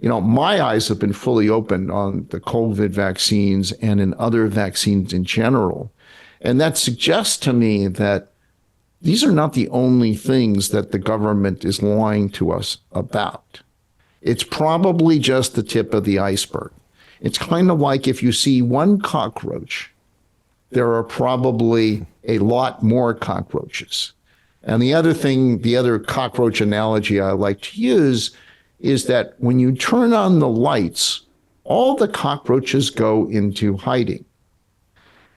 My eyes have been fully opened on the COVID vaccines and in other vaccines in general. And that suggests to me that these are not the only things that the government is lying to us about. It's probably just the tip of the iceberg. It's kind of like if you see one cockroach, there are probably a lot more cockroaches. And the other cockroach analogy I like to use is that when you turn on the lights, all the cockroaches go into hiding.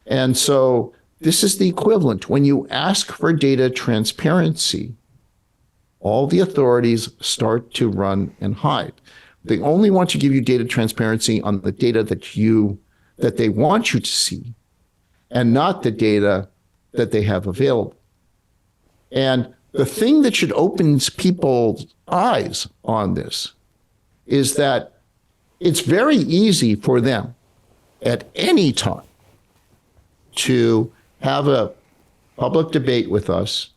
And so this is the equivalent. When you ask for data transparency, all the authorities start to run and hide. They only want to give you data transparency on the data that they want you to see, and not the data that they have available. And the thing that should open people's eyes on this is that it's very easy for them at any time to have a public debate with us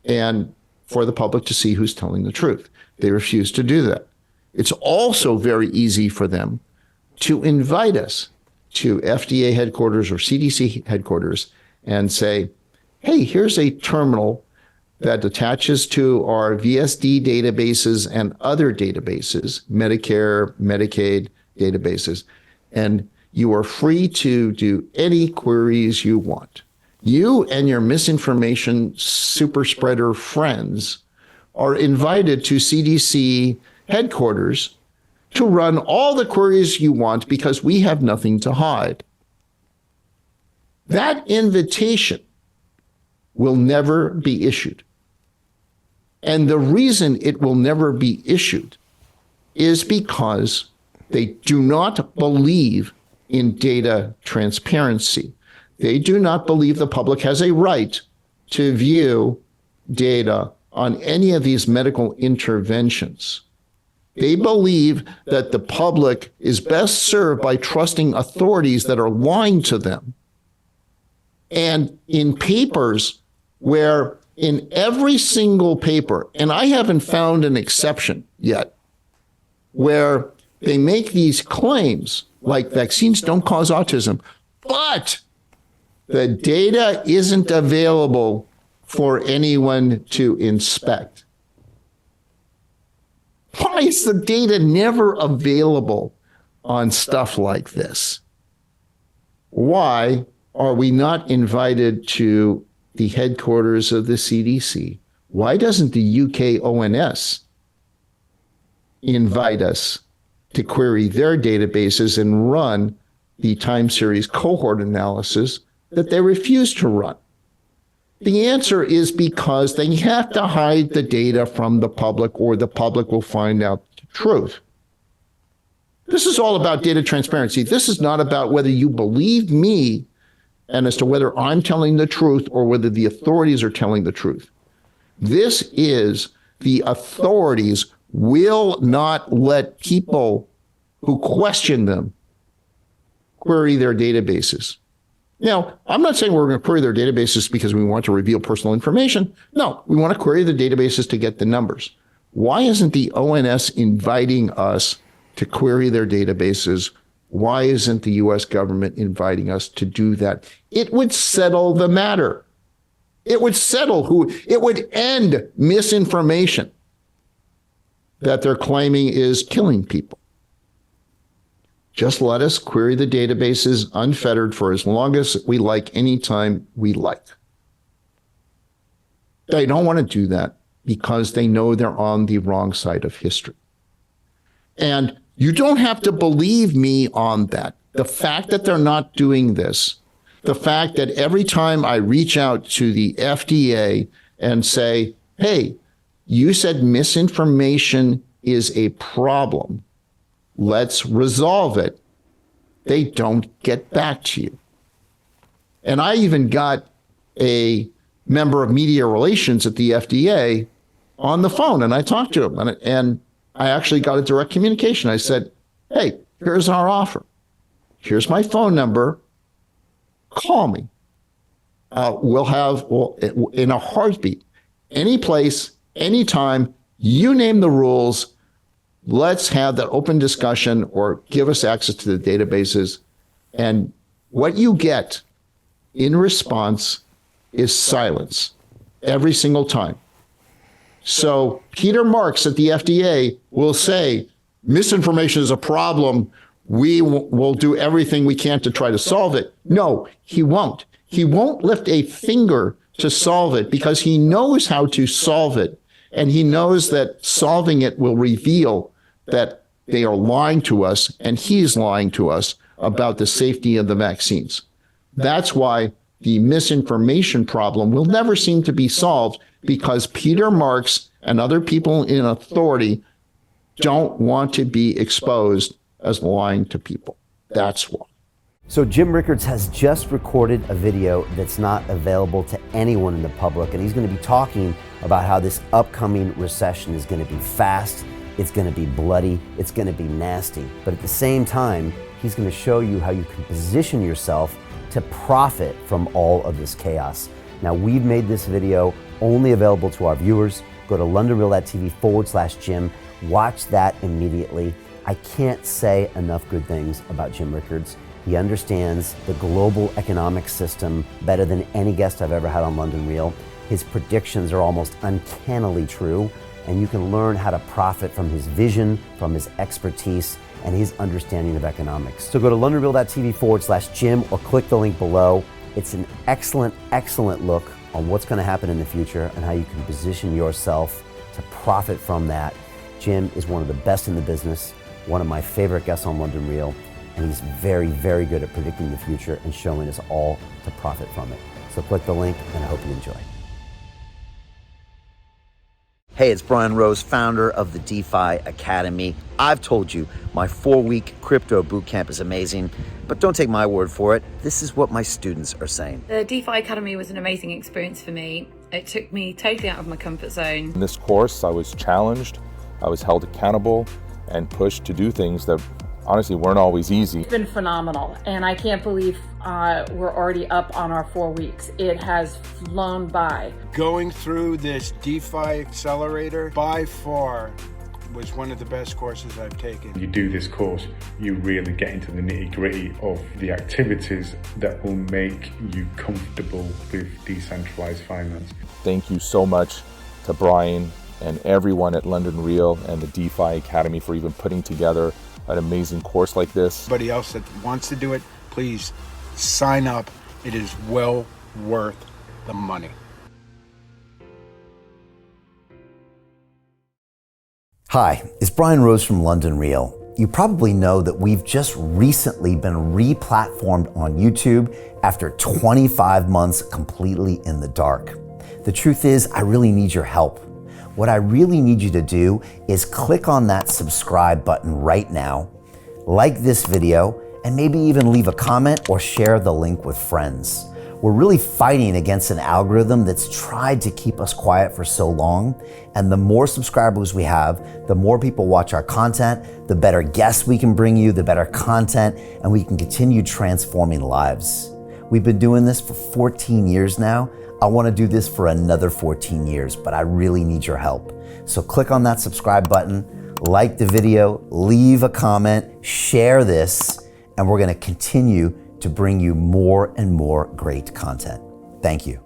and for the public to see who's telling the truth. They refuse to do that. It's also very easy for them to invite us to FDA headquarters or CDC headquarters and say, hey, here's a terminal that attaches to our VSD databases and other databases, Medicare, Medicaid databases, and you are free to do any queries you want. You and your misinformation super spreader friends are invited to CDC headquarters to run all the queries you want because we have nothing to hide. That invitation will never be issued. And the reason it will never be issued is because they do not believe in data transparency. They do not believe the public has a right to view data on any of these medical interventions. They believe that the public is best served by trusting authorities that are lying to them. And in papers where in every single paper, and I haven't found an exception yet, where they make these claims like vaccines don't cause autism, but the data isn't available for anyone to inspect. Why is the data never available on stuff like this? Why are we not invited to the headquarters of the CDC? Why doesn't the UK ONS invite us to query their databases and run the time series cohort analysis that they refuse to run? The answer is because they have to hide the data from the public, or the public will find out the truth. This is all about data transparency. This is not about whether you believe me and as to whether I'm telling the truth or whether the authorities are telling the truth. This is the authorities will not let people who question them query their databases. Now, I'm not saying we're going to query their databases because we want to reveal personal information. No, we want to query the databases to get the numbers. Why isn't the ONS inviting us to query their databases? Why isn't the US government inviting us to do that? It would settle the matter. It would it would end misinformation that they're claiming is killing people. Just let us query the databases unfettered for as long as we like, anytime we like. They don't want to do that because they know they're on the wrong side of history. And you don't have to believe me on that. The fact that they're not doing this, the fact that every time I reach out to the FDA and say, hey, you said misinformation is a problem, let's resolve it, they don't get back to you. And I even got a member of media relations at the FDA on the phone, and I talked to him, and I actually got a direct communication. I said, hey, here's our offer. Here's my phone number. Call me. We'll in a heartbeat, any place, anytime, you name the rules, let's have that open discussion or give us access to the databases. And what you get in response is silence every single time. So Peter Marks at the FDA will say, misinformation is a problem. We will do everything we can to try to solve it. No, he won't. He won't lift a finger to solve it because he knows how to solve it. And he knows that solving it will reveal that they are lying to us and he's lying to us about the safety of the vaccines. That's why the misinformation problem will never seem to be solved, because Peter Marks and other people in authority don't want to be exposed as lying to people. That's why. So Jim Rickards has just recorded a video that's not available to anyone in the public, and he's going to be talking about how this upcoming recession is going to be fast, it's going to be bloody, it's going to be nasty. But at the same time, he's going to show you how you can position yourself to profit from all of this chaos. Now, we've made this video only available to our viewers. Go to londonreal.tv/Jim. Watch that immediately. I can't say enough good things about Jim Rickards. He understands the global economic system better than any guest I've ever had on London Real. His predictions are almost uncannily true, and you can learn how to profit from his vision, from his expertise, and his understanding of economics. So go to londonreal.tv/Jim or click the link below. It's an excellent, excellent look on what's going to happen in the future and how you can position yourself to profit from that. Jim is one of the best in the business, one of my favorite guests on London Real, and he's very, very good at predicting the future and showing us all to profit from it. So click the link, and I hope you enjoy. Hey, it's Brian Rose, founder of the DeFi Academy. I've told you my 4-week crypto bootcamp is amazing, but don't take my word for it. This is what my students are saying. The DeFi Academy was an amazing experience for me. It took me totally out of my comfort zone. In this course, I was challenged, I was held accountable, and pushed to do things that honestly weren't always easy. It's been phenomenal, and I can't believe we're already up on our 4 weeks. It has flown by. Going through this DeFi accelerator by far was one of the best courses I've taken. You do this course, you really get into the nitty-gritty of the activities that will make you comfortable with decentralized finance. Thank you so much to Brian and everyone at London Real and the DeFi Academy for even putting together an amazing course like this. Anybody else that wants to do it, please sign up. It is well worth the money. Hi, it's Brian Rose from London Real. You probably know that we've just recently been re-platformed on YouTube after 25 months completely in the dark. The truth is, I really need your help. What I really need you to do is click on that subscribe button right now, like this video, and maybe even leave a comment or share the link with friends. We're really fighting against an algorithm that's tried to keep us quiet for so long, and the more subscribers we have, the more people watch our content, the better guests we can bring you, the better content, and we can continue transforming lives. We've been doing this for 14 years now. I want to do this for another 14 years, but I really need your help. So click on that subscribe button, like the video, leave a comment, share this, and we're going to continue to bring you more and more great content. Thank you.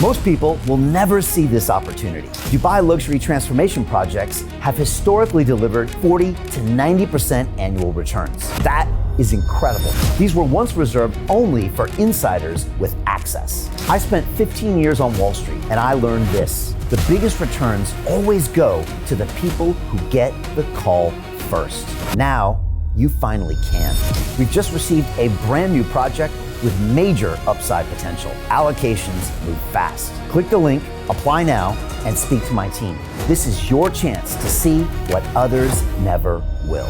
Most people will never see this opportunity. Dubai luxury transformation projects have historically delivered 40 to 90% annual returns. That is incredible. These were once reserved only for insiders with access. I spent 15 years on Wall Street, and I learned this: the biggest returns always go to the people who get the call first. Now, you finally can. We've just received a brand new project with major upside potential. Allocations move fast. Click the link, apply now, and speak to my team. This is your chance to see what others never will.